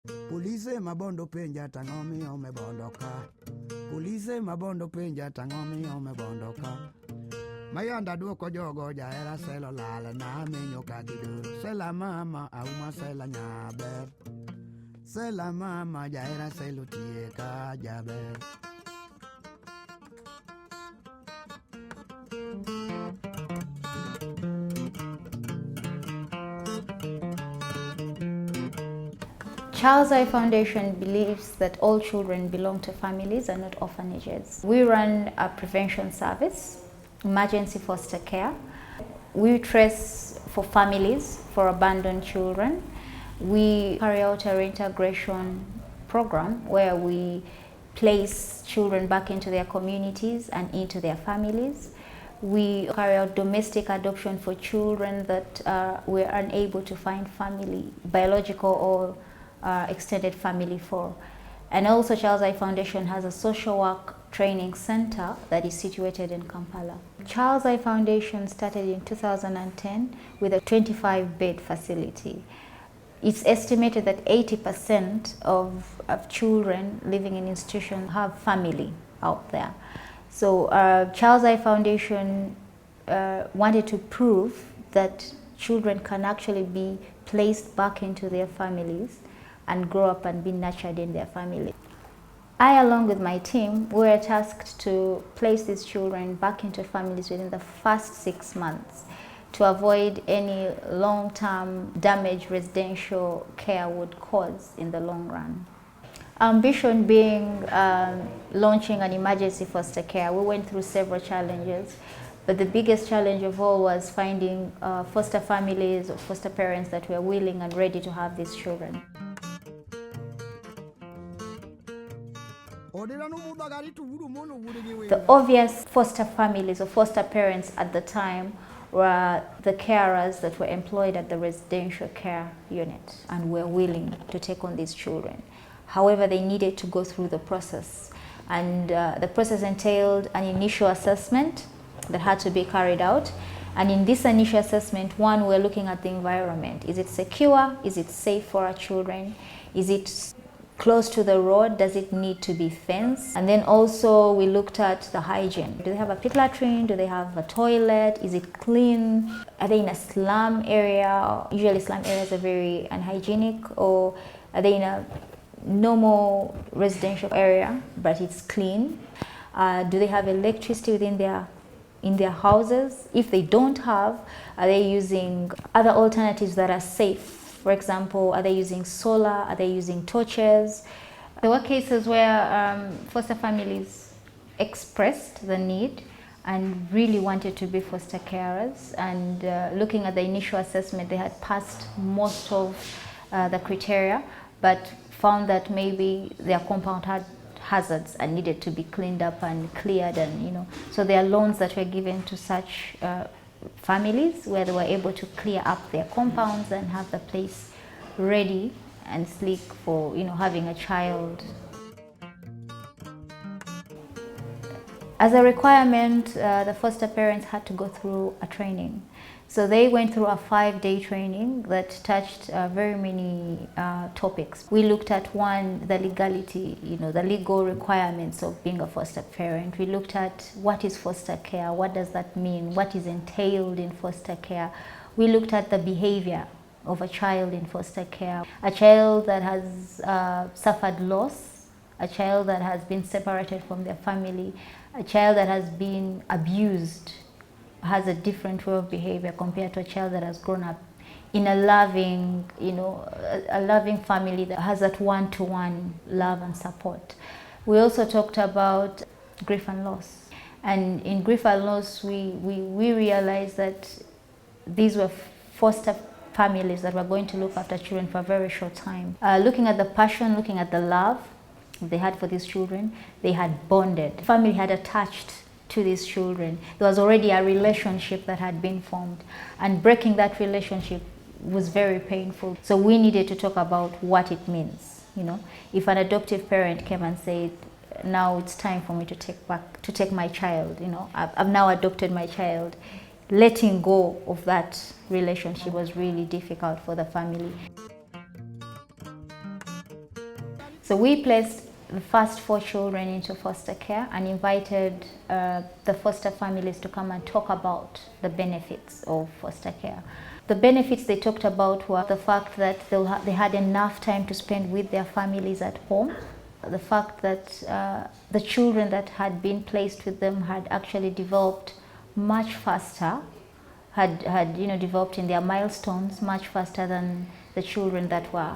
Police mabondo penja tangomi ome bondoka. Police mabondo penja tangomi ome bondoka. Mayanda duoko jogo jaera selo lala na menyo kagidu. Sela mama auma sela nyaber. Sela mama jaera selo tieka jaber. Child's Eye Foundation believes that all children belong to families and not orphanages. We run a prevention service, emergency foster care. We trace for families for abandoned children. We carry out a reintegration program where we place children back into their communities and into their families. We carry out domestic adoption for children that we're unable to find family, biological or extended family for. And also Child's Eye Foundation has a social work training center that is situated in Kampala. Child's Eye Foundation started in 2010 with a 25-bed facility. It's estimated that 80% of children living in institutions have family out there. So Child's Eye Foundation wanted to prove that children can actually be placed back into their families and grow up and be nurtured in their family. I, along with my team, were tasked to place these children back into families within the first 6 months to avoid any long-term damage residential care would cause in the long run. Ambition being launching an emergency foster care. We went through several challenges, but the biggest challenge of all was finding foster families or foster parents that were willing and ready to have these children. The obvious foster families or foster parents at the time were the carers that were employed at the residential care unit and were willing to take on these children. However, they needed to go through the process, and the process entailed an initial assessment that had to be carried out. And in this initial assessment, one, we're looking at the environment. Is it secure? Is it safe for our children? Is it close to the road? Does it need to be fenced? And then also we looked at the hygiene. Do they have a pit latrine? Do they have a toilet? Is it clean? Are they in a slum area? Usually slum areas are very unhygienic. Or are they in a normal residential area but it's clean? Do they have electricity within their houses? If they don't have, are they using other alternatives that are safe? For example, are they using solar? Are they using torches? There were cases where foster families expressed the need and really wanted to be foster carers. And looking at the initial assessment, they had passed most of the criteria, but found that maybe their compound had hazards and needed to be cleaned up and cleared, and so there are loans that were given to such families where they were able to clear up their compounds and have the place ready and sleek for having a child. As a requirement, the foster parents had to go through a training. So they went through a 5-day training that touched very many topics. We looked at one, the legality, the legal requirements of being a foster parent. We looked at what is foster care, what does that mean, what is entailed in foster care. We looked at the behavior of a child in foster care, a child that has suffered loss, a child that has been separated from their family, a child that has been abused, has a different way of behavior compared to a child that has grown up in a loving, a loving family that has that one-to-one love and support. We also talked about grief and loss. And in grief and loss, we realized that these were foster families that were going to look after children for a very short time. Looking at the passion, looking at the love they had for these children, they had bonded. The family had attached to these children. There was already a relationship that had been formed, and breaking that relationship was very painful. So we needed to talk about what it means. If an adoptive parent came and said, now it's time for me to take my child, I've now adopted my child, letting go of that relationship was really difficult for the family. So we placed the first 4 children into foster care and invited the foster families to come and talk about the benefits of foster care. The benefits they talked about were the fact that they had enough time to spend with their families at home, the fact that the children that had been placed with them had actually developed much faster, had developed in their milestones much faster than the children that were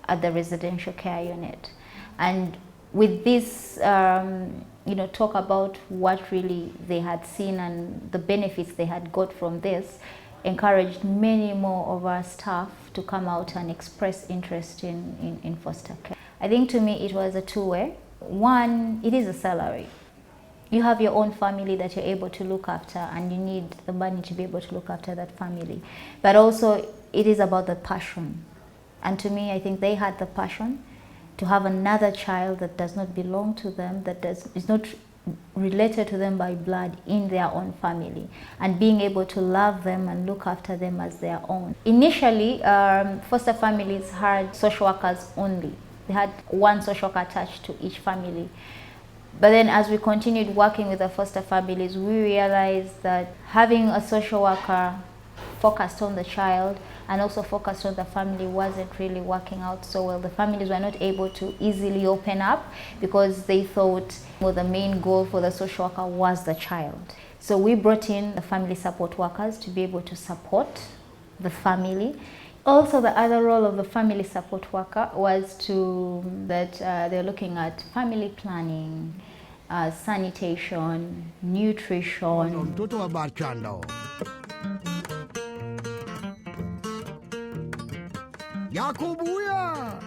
at the residential care unit. And with this, talk about what really they had seen and the benefits they had got from this, encouraged many more of our staff to come out and express interest in foster care. I think to me it was a two-way. One, it is a salary. You have your own family that you're able to look after, and you need the money to be able to look after that family. But also it is about the passion. And to me, I think they had the passion to have another child that does not belong to them, that is not related to them by blood in their own family, and being able to love them and look after them as their own. Initially, foster families had social workers only. They had one social worker attached to each family. But then as we continued working with the foster families, we realized that having a social worker focused on the child and also focused on the family wasn't really working out so well. The families were not able to easily open up because they thought, well, the main goal for the social worker was the child. So we brought in the family support workers to be able to support the family. Also, the other role of the family support worker was they're looking at family planning, sanitation, nutrition. Mtoto wa Barchando. Yakubuya,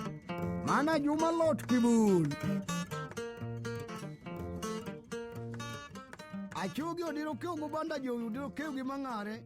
mana Juma lot kibun. Achugi odiro kyo mubanda jo odiro kyo gimangare.